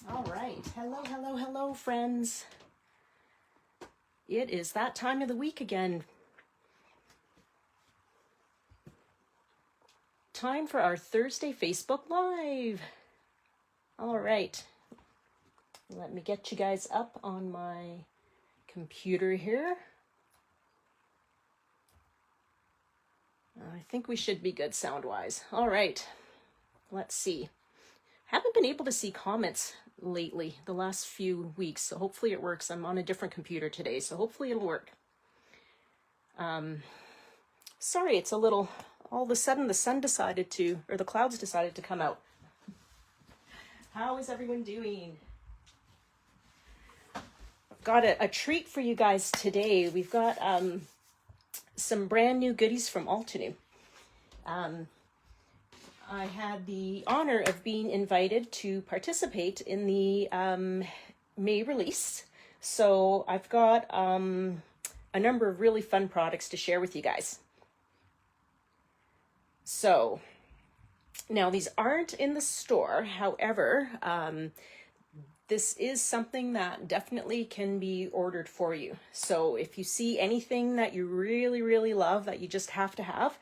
All right. Hello, hello, hello, friends. It is that time of the week again. Time for our Thursday Facebook Live. All right. Let me get you guys up on my computer here. I think we should be good sound-wise. All right. Let's see. Haven't been able to see comments lately the last few weeks, so hopefully it works. I'm on a different computer today, so hopefully it'll work. Sorry, it's a little, all of a sudden the sun decided to, or the clouds decided to come out. How is everyone doing? I've got a treat for you guys today. We've got some brand new goodies from Altenew. I had the honor of being invited to participate in the May release. So I've got a number of really fun products to share with you guys. So now these aren't in the store. However, this is something that definitely can be ordered for you. So if you see anything that you really, really love that you just have to have,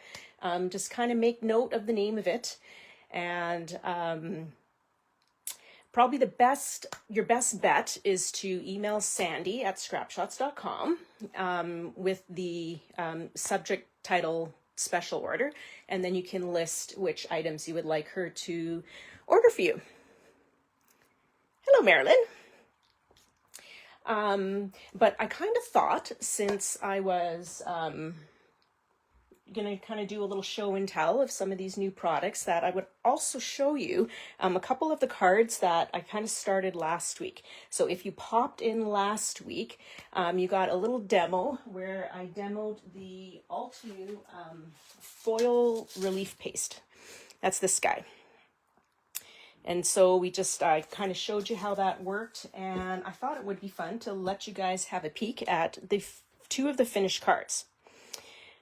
just kind of make note of the name of it. And probably your best bet is to email Sandy at scrapshots.com with the subject title special order. And then you can list which items you would like her to order for you. Hello, Marilyn. But I kind of thought, since I was going to kind of do a little show and tell of some of these new products, that I would also show you a couple of the cards that I kind of started last week. So if you popped in last week, you got a little demo where I demoed the Altenew foil relief paste. That's this guy. And so I kind of showed you how that worked, and I thought it would be fun to let you guys have a peek at the two of the finished cards.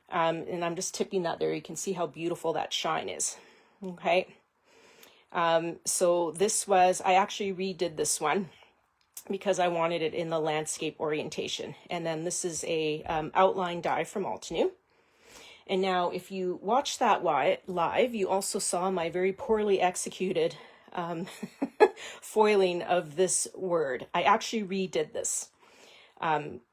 And I'm just tipping that there. You can see how beautiful that shine is. Okay. So this was, I actually redid this one because I wanted it in the landscape orientation. And then this is a outline die from Altenew. And now if you watch that live, you also saw my very poorly executed foiling of this word. I actually redid this.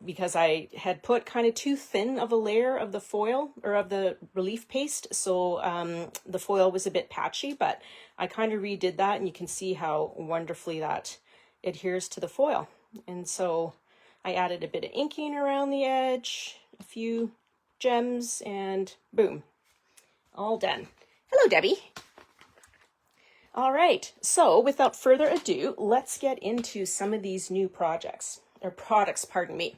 Because I had put kind of too thin of a layer of the foil or of the relief paste. So the foil was a bit patchy, but I kind of redid that, and you can see how wonderfully that adheres to the foil. And so I added a bit of inking around the edge, a few gems, and boom, all done. Hello, Debbie. All right, so without further ado, let's get into some of these new products. Pardon me.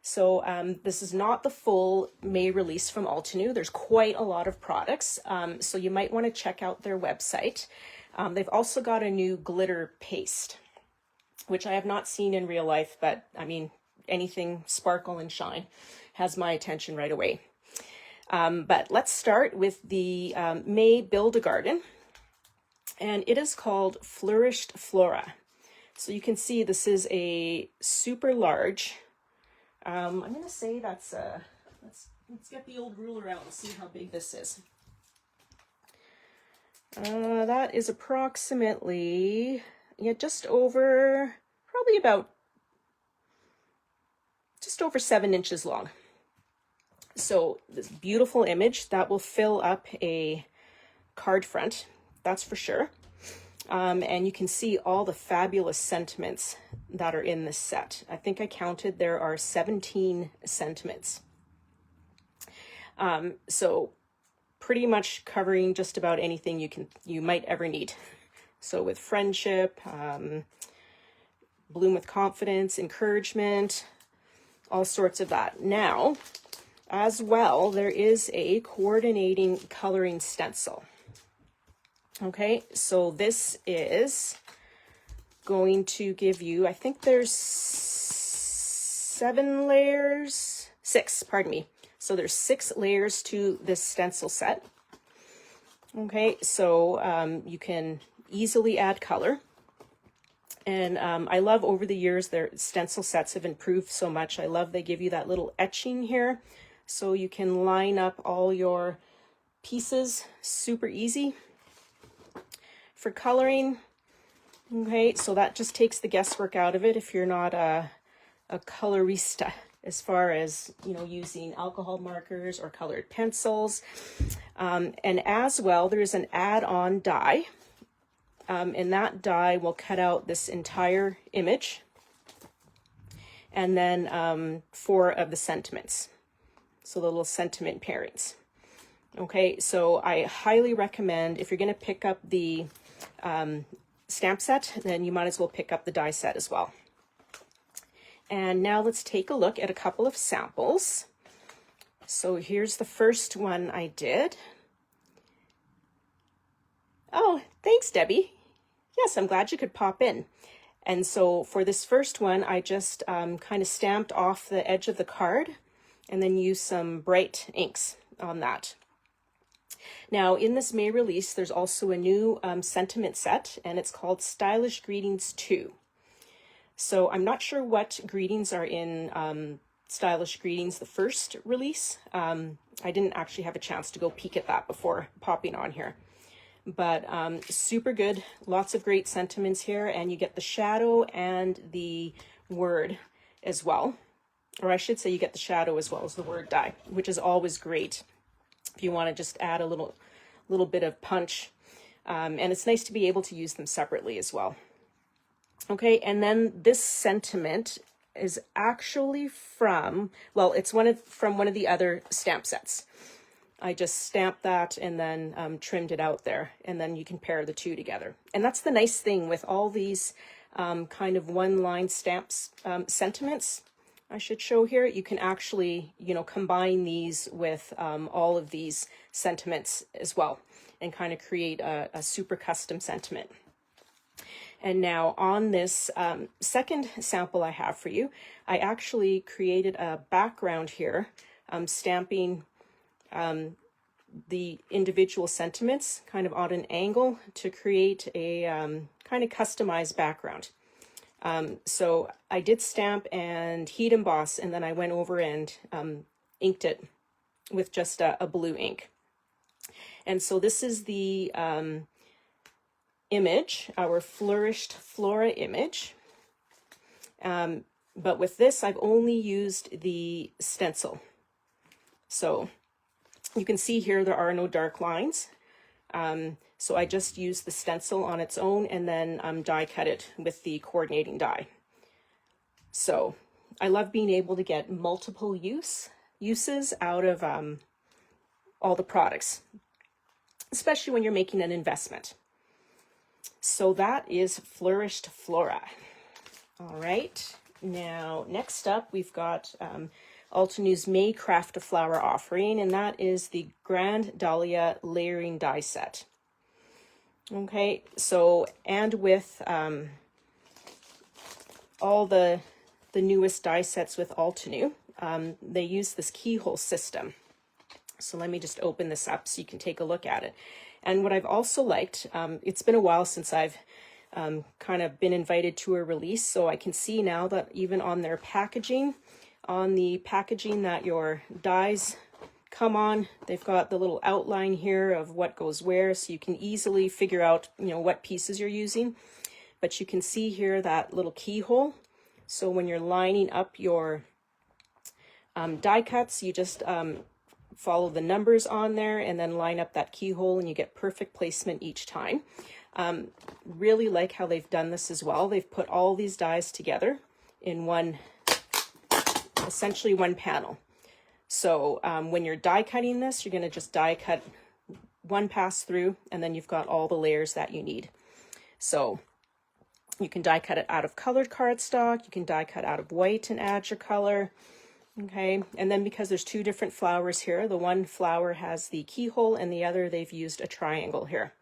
So this is not the full May release from Altenew. There's quite a lot of products, so you might want to check out their website. They've also got a new glitter paste, which I have not seen in real life, but I mean, anything sparkle and shine has my attention right away. But let's start with the May Build a Garden, and it is called Flourished Flora. So you can see this is a super large. I'm going to say that's let's get the old ruler out and see how big this is. That is approximately, just over 7 inches long. So this beautiful image that will fill up a card front, that's for sure. And you can see all the fabulous sentiments that are in this set. I think I counted there are 17 sentiments. So pretty much covering just about anything you might ever need. So with friendship, bloom with confidence, encouragement, all sorts of that. Now, as well, there is a coordinating coloring stencil. Okay, so this is going to give you, I think there's 6, pardon me. So there's 6 layers to this stencil set. Okay, so you can easily add color. And I love, over the years, their stencil sets have improved so much. I love they give you that little etching here, so you can line up all your pieces super easy. For coloring, okay, so that just takes the guesswork out of it if you're not a colorista, as far as, you know, using alcohol markers or colored pencils. And as well, there's an add-on die. And that die will cut out this entire image, and then 4 of the sentiments, so the little sentiment pairings. Okay, so I highly recommend, if you're going to pick up the stamp set, then you might as well pick up the die set as well. And now let's take a look at a couple of samples. So here's the first one I did. Oh, thanks, Debbie. Yes, I'm glad you could pop in. And so for this first one, I just kind of stamped off the edge of the card and then used some bright inks on that. Now, in this May release, there's also a new sentiment set, and it's called Stylish Greetings 2. So I'm not sure what greetings are in Stylish Greetings, the first release. I didn't actually have a chance to go peek at that before popping on here. But super good, lots of great sentiments here, and you get the shadow and the word as well. Or I should say you get the shadow as well as the word die, which is always great if you want to just add a little bit of punch. And it's nice to be able to use them separately as well. Okay, and then this sentiment is actually from, well, it's from one of the other stamp sets. I just stamped that and then trimmed it out there, and then you can pair the two together. And that's the nice thing with all these kind of one-line stamps, sentiments, I should show here. You can actually, you know, combine these with all of these sentiments as well, and kind of create a super custom sentiment. And now on this second sample I have for you, I actually created a background here, stamping the individual sentiments kind of on an angle to create a kind of customized background. So I did stamp and heat emboss, and then I went over and inked it with just a blue ink. And so this is the image, our Flourished Flora image. But with this, I've only used the stencil. So you can see here there are no dark lines. So I just used the stencil on its own and then die cut it with the coordinating die. So I love being able to get multiple uses out of all the products, especially when you're making an investment. So that is Flourished Flora. All right, now next up we've got Altenew's May Craft a Flower offering, and that is the Grand Dahlia layering die set. Okay, so, and with all the newest die sets with Altenew, they use this keyhole system. So let me just open this up so you can take a look at it. And what I've also liked, it's been a while since I've kind of been invited to a release, so I can see now that even on their packaging, on the packaging that your dies come on, they've got the little outline here of what goes where, so you can easily figure out, you know, what pieces you're using. But you can see here that little keyhole. So when you're lining up your die cuts, you just follow the numbers on there and then line up that keyhole, and you get perfect placement each time. Really like how they've done this as well. They've put all these dies together in one, essentially one panel. So when you're die cutting this, you're going to just die cut one pass through, and then you've got all the layers that you need. So you can die cut it out of colored cardstock, you can die cut out of white and add your color. Okay, and then because there's two different flowers here, the one flower has the keyhole and the other they've used a triangle here.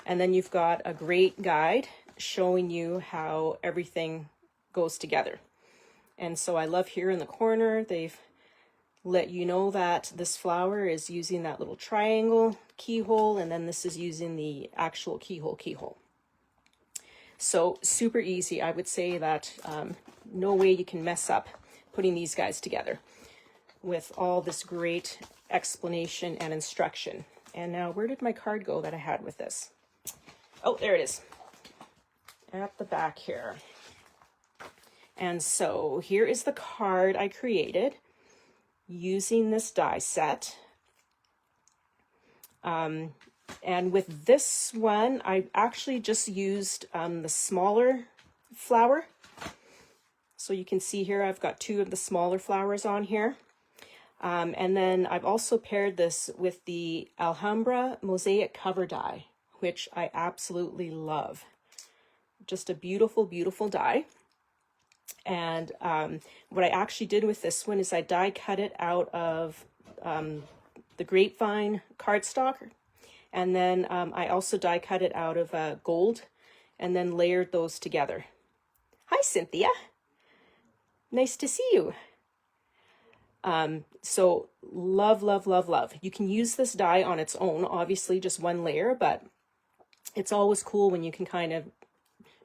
And then you've got a great guide showing you how everything goes together. And so I love here in the corner, they've let you know that this flower is using that little triangle keyhole, and then this is using the actual keyhole. So super easy. I would say that no way you can mess up putting these guys together with all this great explanation and instruction. And now, where did my card go that I had with this? Oh, there it is, at the back here. And so here is the card I created using this die set. And with this one, I actually just used the smaller flower. So you can see here, I've got 2 of the smaller flowers on here. And then I've also paired this with the Alhambra Mosaic cover die, which I absolutely love. Just a beautiful, beautiful die. And what I actually did with this one is I die cut it out of the grapevine cardstock. And then I also die cut it out of gold and then layered those together. Hi, Cynthia. Nice to see you. So love, love, love, love. You can use this die on its own, obviously just one layer, but it's always cool when you can kind of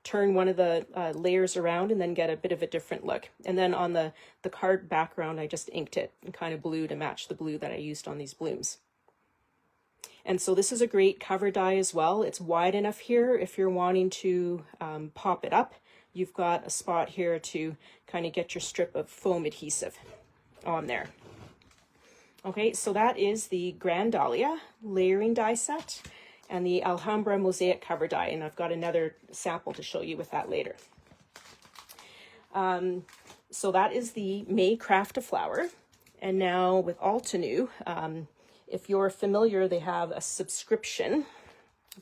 turn one of the layers around and then get a bit of a different look. And then on the card background, I just inked it in kind of blue to match the blue that I used on these blooms. And so this is a great cover die as well. It's wide enough here if you're wanting to pop it up. You've got a spot here to kind of get your strip of foam adhesive on there. Okay, so that is the Grand Dahlia layering die set and the Alhambra Mosaic cover die. And I've got another sample to show you with that later. So that is the May Craft a Flower. And now with Altenew, if you're familiar, they have a subscription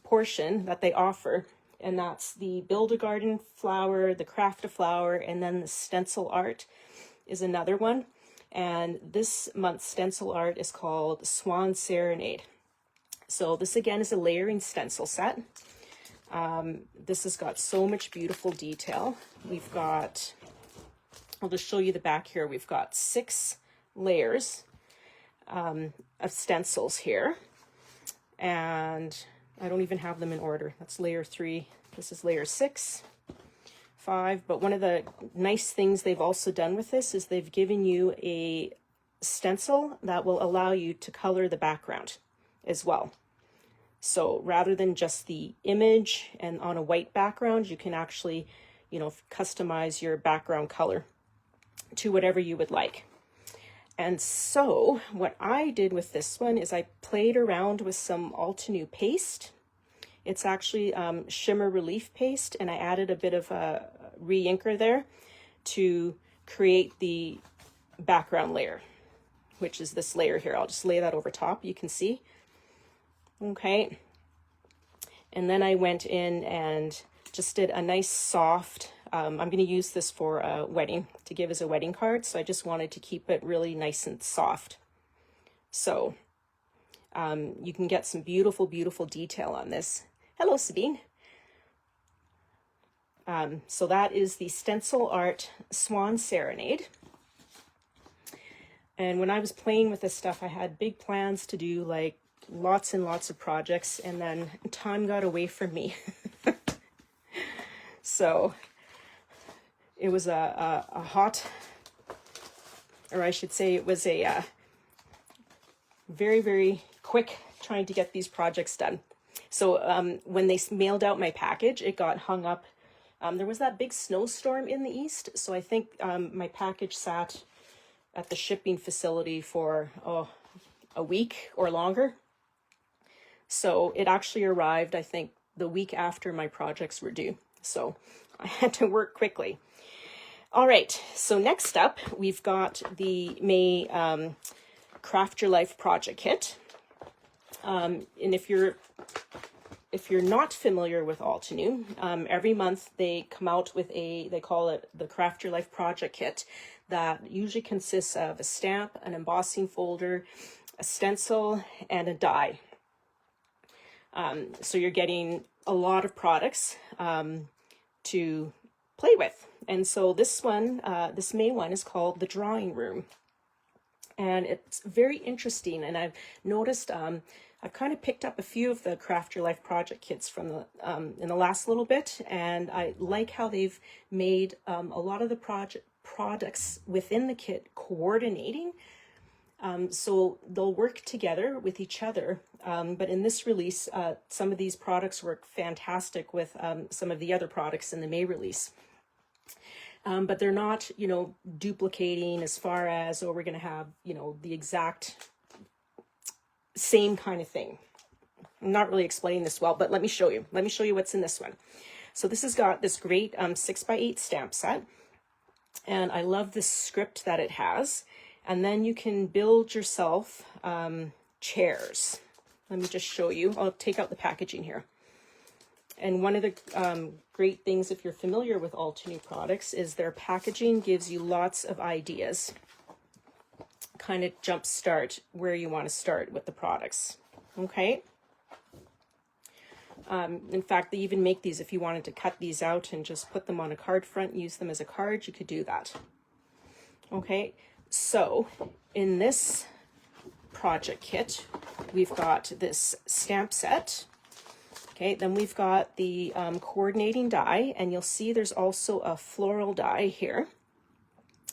portion that they offer, and that's the Build a Garden flower, the Craft a Flower, and then the stencil art is another one. And this month's stencil art is called Swan Serenade. So this again is a layering stencil set. This has got so much beautiful detail. We've got, I'll just show you the back here. We've got 6 layers of stencils here, and I don't even have them in order. That's layer 3. This is layer 6, 5. But one of the nice things they've also done with this is they've given you a stencil that will allow you to color the background as well. So rather than just the image and on a white background, you can actually, you know, customize your background color to whatever you would like. And so what I did with this one is I played around with some Altenew paste. It's actually shimmer relief paste, and I added a bit of a re-inker there to create the background layer, which is this layer here. I'll just lay that over top, you can see. Okay. And then I went in and just did a nice soft, I'm going to use this for a wedding, to give as a wedding card. So I just wanted to keep it really nice and soft. So you can get some beautiful, beautiful detail on this. Hello, Sabine. So that is the Stencil Art Swan Serenade. And when I was playing with this stuff, I had big plans to do like lots and lots of projects, and then time got away from me. So it was a hot, or I should say it was a very, very quick trying to get these projects done. So when they mailed out my package, it got hung up. There was that big snowstorm in the east, so I think my package sat at the shipping facility for a week or longer. So it actually arrived, I think, the week after my projects were due. So I had to work quickly. All right, so next up, we've got the May Craft Your Life project kit. And if you're not familiar with Altenew, every month they come out with they call it the Craft Your Life project kit, that usually consists of a stamp, an embossing folder, a stencil, and a die. So you're getting a lot of products to play with. And so this one, this May one, is called The Drawing Room. And it's very interesting. And I've noticed I've kind of picked up a few of the Craft Your Life project kits from the in the last little bit, and I like how they've made a lot of the products within the kit coordinating. So they'll work together with each other. But in this release, some of these products work fantastic with some of the other products in the May release. But they're not, you know, duplicating as far as, oh, we're going to have, you know, the exact same kind of thing. I'm not really explaining this well, but let me show you. Let me show you what's in this one. So this has got this great 6x8 stamp set. And I love the script that it has. And then you can build yourself chairs. Let me just show you. I'll take out the packaging here. And one of the great things, if you're familiar with Altenew products, is their packaging gives you lots of ideas. Kind of jumpstart where you want to start with the products. Okay. In fact, they even make these if you wanted to cut these out and just put them on a card front, use them as a card, you could do that. Okay. So in this project kit, we've got this stamp set. Okay, then we've got the coordinating die, and you'll see there's also a floral die here.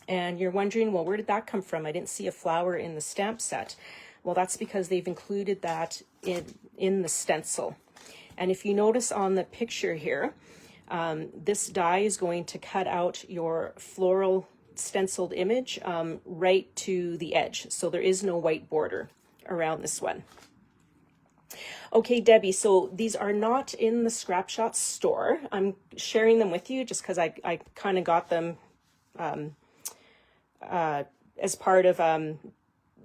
And you're wondering, well, where did that come from? I didn't see a flower in the stamp set. Well, that's because they've included that in the stencil. And if you notice on the picture here, this die is going to cut out your floral stenciled image right to the edge. So there is no white border around this one. Okay, Debbie, so these are not in the Scrap Shot store. I'm sharing them with you just because I kind of got them as part of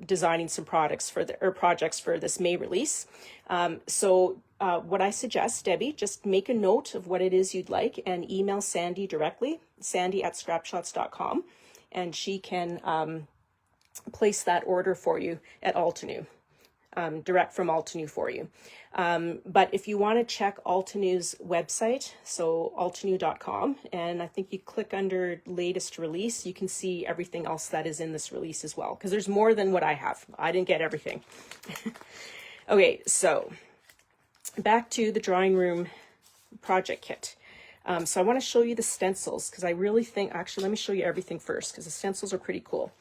designing some projects for this May release. So what I suggest, Debbie, just make a note of what it is you'd like and email Sandy directly, sandy@scrapshots.com, and she can place that order for you at Altenew. Direct from Altenew for you. But if you want to check Altenew's website, so altenew.com, and I think you click under latest release, you can see everything else that is in this release as well, because there's more than what I have. I didn't get everything. Okay, so back to the drawing room project kit. So I want to show you the stencils, because I really think, actually, let me show you everything first, because the stencils are pretty cool.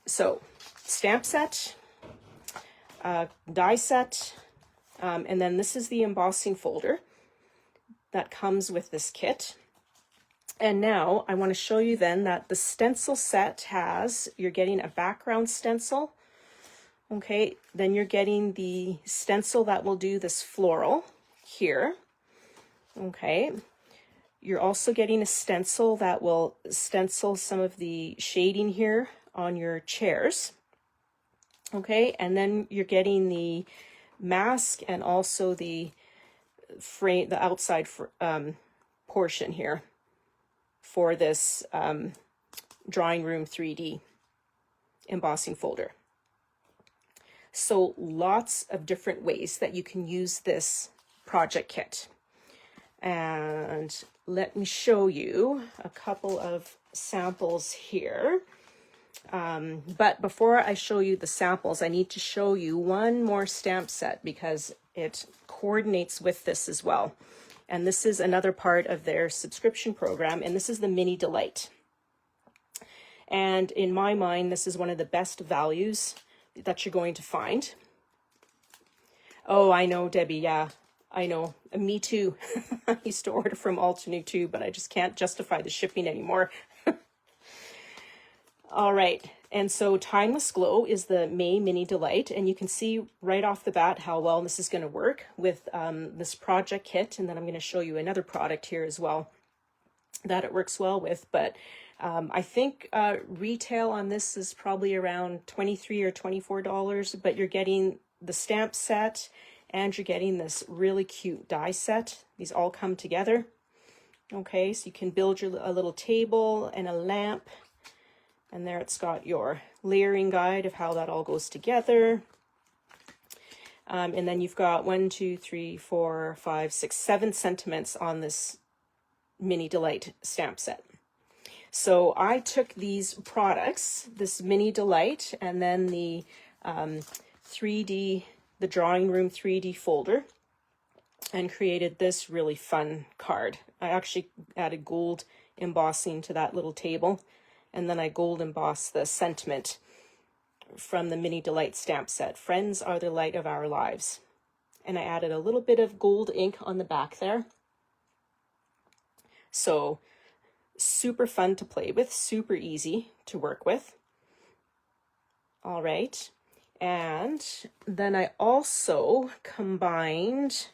So stamp set, die set, and then this is the embossing folder that comes with this kit. And now I want to show you then that the stencil set has, you're getting a background stencil. Okay, then you're getting the stencil that will do this floral here. Okay, you're also getting a stencil that will stencil some of the shading here on your chairs. Okay, and then you're getting the mask and also the frame, the outside portion here for this drawing room 3D embossing folder. So lots of different ways that you can use this project kit. And let me show you a couple of samples here. But before I show you the samples, I need to show you one more stamp set because it coordinates with this as well. And this is another part of their subscription program, and this is the Mini Delight. And in my mind, this is one of the best values that you're going to find. Oh, I know, Debbie, yeah, I know. Me too. I used to order from Altenew too, but I just can't justify the shipping anymore. All right, and so Timeless Glow is the May Mini Delight, and you can see right off the bat how well this is going to work with this project kit, and then I'm going to show you another product here as well that it works well with. But I think retail on this is probably around $23 or $24, but you're getting the stamp set and you're getting this really cute die set. These all come together. Okay, so you can build a little table and a lamp. And there it's got your layering guide of how that all goes together. And then you've got 1, 2, 3, 4, 5, 6, 7 sentiments on this Mini Delight stamp set. So I took these products, this Mini Delight, and then the 3D the drawing room 3D folder and created this really fun card. I actually added gold embossing to that little table, and then I gold embossed the sentiment from the Mini Delight stamp set. Friends are the light of our lives. And I added a little bit of gold ink on the back there. So super fun to play with, super easy to work with. All right. And then I also combined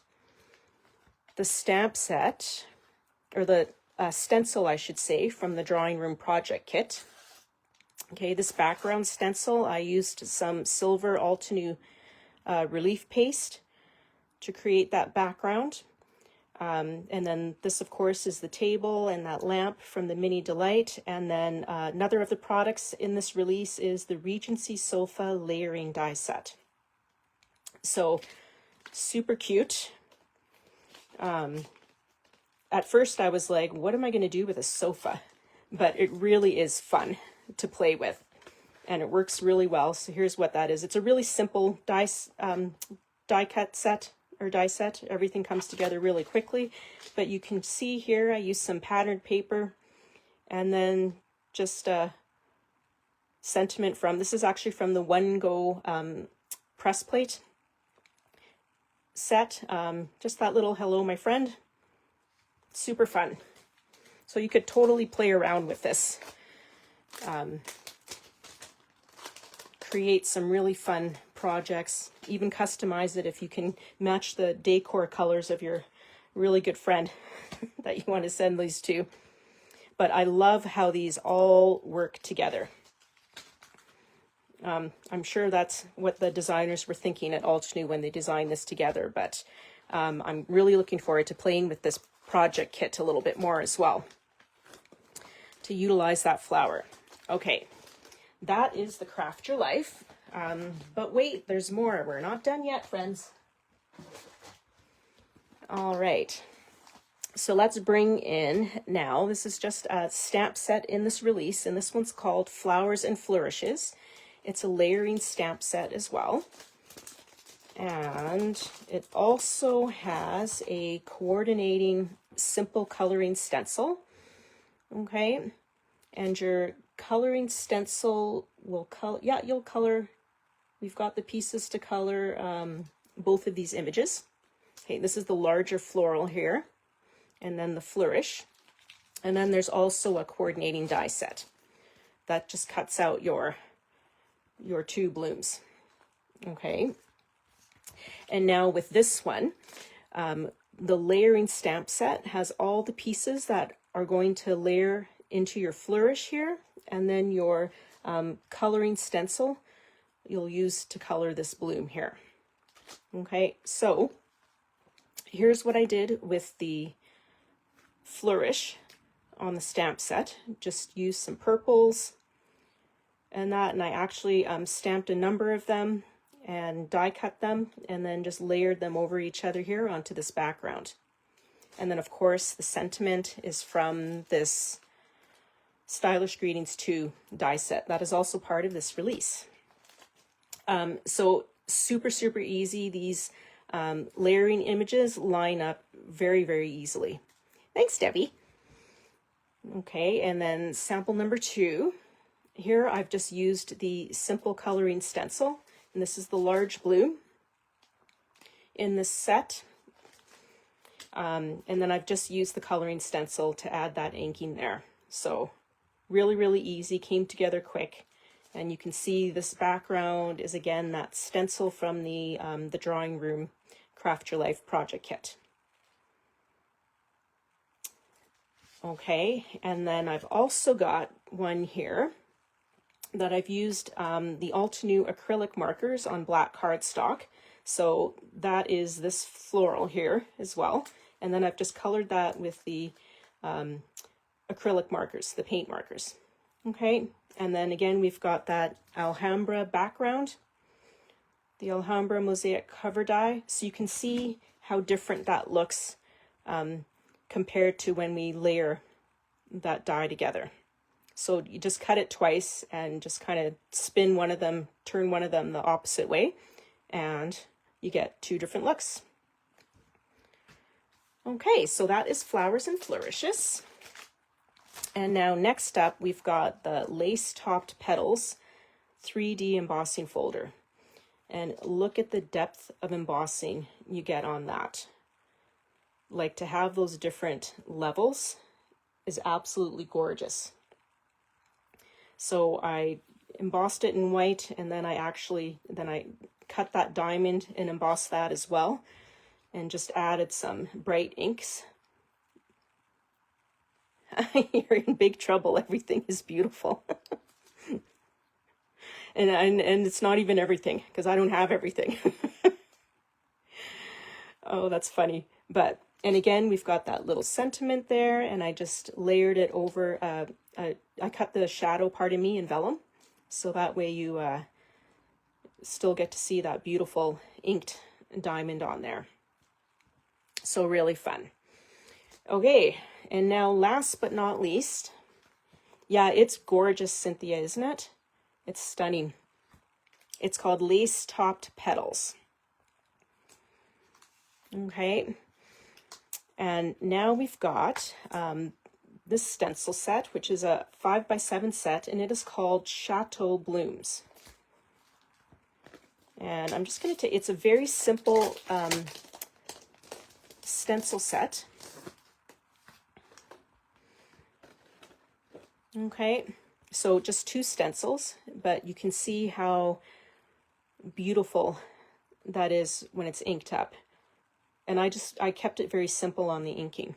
the stamp set, or the stencil, I should say, from the drawing room project kit. Okay, this background stencil, I used some silver Altenew relief paste to create that background. And then this, of course, is the table and that lamp from the Mini Delight. And then another of the products in this release is the Regency Sofa Layering Die Set. So super cute. At first I was like, what am I going to do with a sofa? But it really is fun to play with, and it works really well. So here's what that is. It's a really simple die cut set, or die set. Everything comes together really quickly, but you can see here I used some patterned paper and then just a sentiment from, this is actually from the One Go press plate set. Just that little hello my friend. Super fun. So you could totally play around with this. Create some really fun projects, even customize it if you can match the decor colors of your really good friend that you want to send these to. But I love how these all work together. I'm sure that's what the designers were thinking at Altenew when they designed this together, but I'm really looking forward to playing with this project kit a little bit more as well, to utilize that flower. Okay, that is the Craft Your Life. But wait, there's more. We're not done yet, friends. All right. So let's bring in now, this is just a stamp set in this release, and this one's called Flowers and Flourishes. It's a layering stamp set as well. And it also has a coordinating simple coloring stencil. Okay. And your coloring stencil will color, yeah, you'll color, we've got the pieces to color both of these images. Okay, this is the larger floral here, and then the flourish. And then there's also a coordinating die set that just cuts out your two blooms. Okay. And now with this one, the layering stamp set has all the pieces that are going to layer into your flourish here, and then your coloring stencil you'll use to color this bloom here. Okay, so here's what I did with the flourish on the stamp set. Just use some purples and that, and I actually stamped a number of them and die cut them, and then just layered them over each other here onto this background. And then of course the sentiment is from this Stylish Greetings 2 die set that is also part of this release. So super easy. These layering images line up very, very easily. Thanks, Debbie. Okay, and then sample number 2. Here I've just used the simple coloring stencil, and this is the large bloom in this set. And then I've just used the coloring stencil to add that inking there. So really easy, came together quick. And you can see this background is again that stencil from the Drawing Room Craft Your Life project kit. Okay, and then I've also got one here that I've used the Altenew acrylic markers on black cardstock. So that is this floral here as well. And then I've just colored that with the acrylic markers, the paint markers. Okay, and then again, we've got that Alhambra background, the Alhambra mosaic cover die. So you can see how different that looks compared to when we layer that die together. So you just cut it twice and just kind of spin one of them, turn one of them the opposite way, and you get two different looks. Okay, so that is Flowers and Flourishes. And now next up, we've got the Lace-Topped Petals 3D embossing folder. And look at the depth of embossing you get on that. Like, to have those different levels is absolutely gorgeous. So I embossed it in white, and then I cut that diamond and embossed that as well, and just added some bright inks. You're in big trouble. Everything is beautiful. and it's not even everything, because I don't have everything. Oh, that's funny. And again, we've got that little sentiment there, and I just layered it over. I cut the shadow part of me in vellum, so that way you still get to see that beautiful inked diamond on there. So really fun. Okay, and now last but not least, yeah, it's gorgeous, Cynthia, isn't it? It's stunning. It's called Lace-Topped Petals. Okay, and now we've got this stencil set, which is a 5x7 set, and it is called Chateau Blooms. And I'm just going to take, it's a very simple stencil set. Okay, so just two stencils, but you can see how beautiful that is when it's inked up. And I kept it very simple on the inking.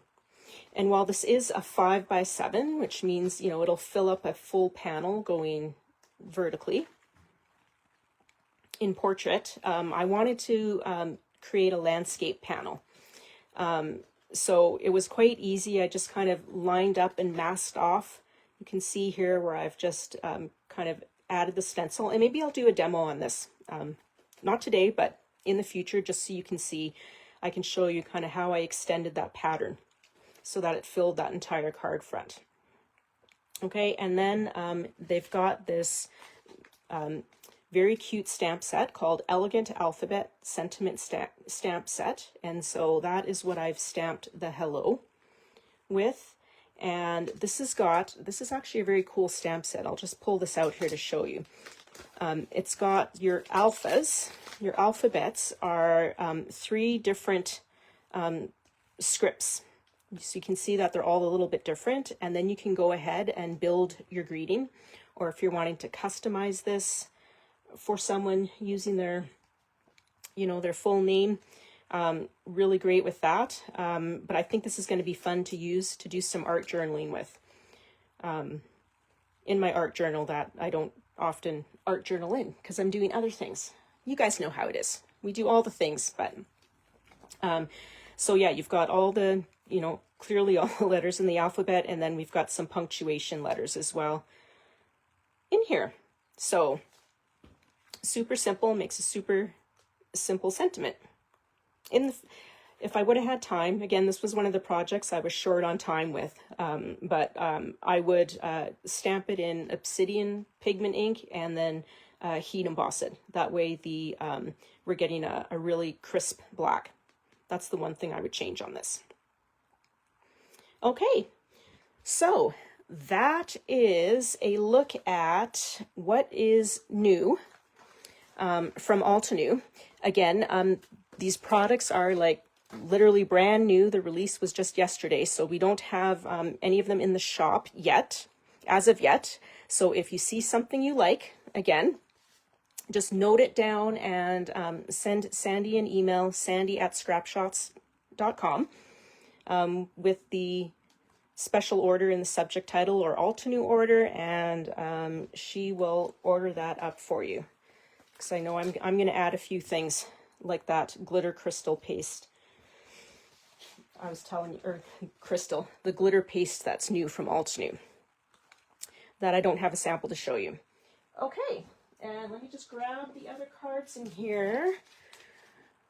And while this is a 5x7, which means, you know, it'll fill up a full panel going vertically in portrait, I wanted to create a landscape panel. So it was quite easy. I just kind of lined up and masked off. You can see here where I've just kind of added the stencil, and maybe I'll do a demo on this. Not today, but in the future, just so you can see. I can show you kind of how I extended that pattern so that it filled that entire card front. Okay, and then they've got this very cute stamp set called Elegant Alphabet Sentiment Stamp Set. And so that is what I've stamped the hello with. And this is actually a very cool stamp set. I'll just pull this out here to show you. It's got your alphas. Your alphabets are 3 different scripts. So you can see that they're all a little bit different, and then you can go ahead and build your greeting, or if you're wanting to customize this for someone using their, you know, their full name, really great with that. But I think this is going to be fun to use to do some art journaling with. In my art journal that I don't often art journal in because I'm doing other things. You guys know how it is. We do all the things, but so yeah, you've got all the, you know, clearly all the letters in the alphabet, and then we've got some punctuation letters as well in here. So super simple, makes a super simple sentiment. If I would have had time, again, this was one of the projects I was short on time with, but I would stamp it in obsidian pigment ink and then heat emboss it. That way we're getting a really crisp black. That's the one thing I would change on this. Okay, so that is a look at what is new from Altenew. Again, these products are like literally brand new. The release was just yesterday, so we don't have any of them in the shop yet, as of yet. So if you see something you like, again, just note it down and send Sandy an email, sandy@scrapshots.com, with the special order in the subject title or Altenew order, and she will order that up for you. Because I know I'm going to add a few things like that glitter crystal paste. I was telling you, or crystal, the glitter paste that's new from Altenew that I don't have a sample to show you. Okay, and let me just grab the other cards in here.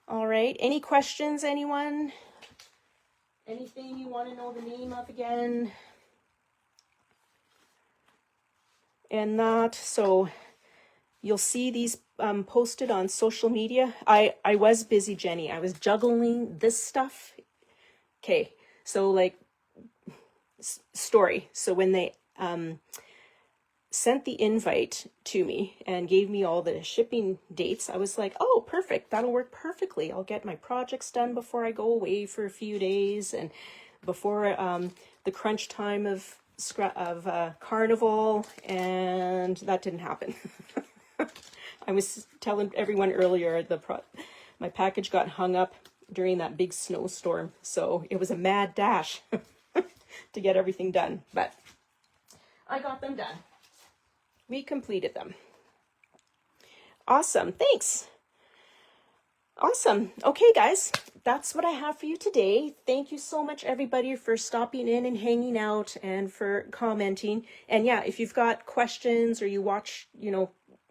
All right, any questions, anyone? Anything you want to know the name of again? And that, so You'll see these posted on social media. I was busy, Jenny. I was juggling this stuff. Okay, so like story. So when they sent the invite to me and gave me all the shipping dates, I was like, oh, perfect. That'll work perfectly. I'll get my projects done before I go away for a few days and before the crunch time of carnival, and that didn't happen. I was telling everyone earlier, my package got hung up during that big snowstorm, so it was a mad dash to get everything done, but I got them done. We completed them. Awesome. Thanks. Awesome. Okay, guys, that's what I have for you today. Thank you so much, everybody, for stopping in and hanging out and for commenting. And yeah, if you've got questions or you watch,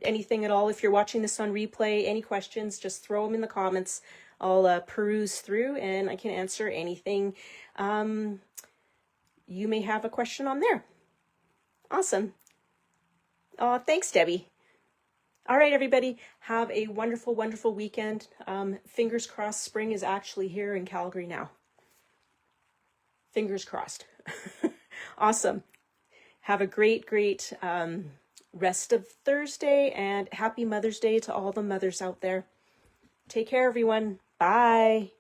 anything at all, if you're watching this on replay, any questions, just throw them in the comments. I'll peruse through and I can answer anything. You may have a question on there. Awesome. Thanks, Debbie. All right, everybody, have a wonderful, wonderful weekend. Fingers crossed, spring is actually here in Calgary now. Fingers crossed. Awesome. Have a great, great rest of Thursday, and happy Mother's Day to all the mothers out there. Take care, everyone. Bye.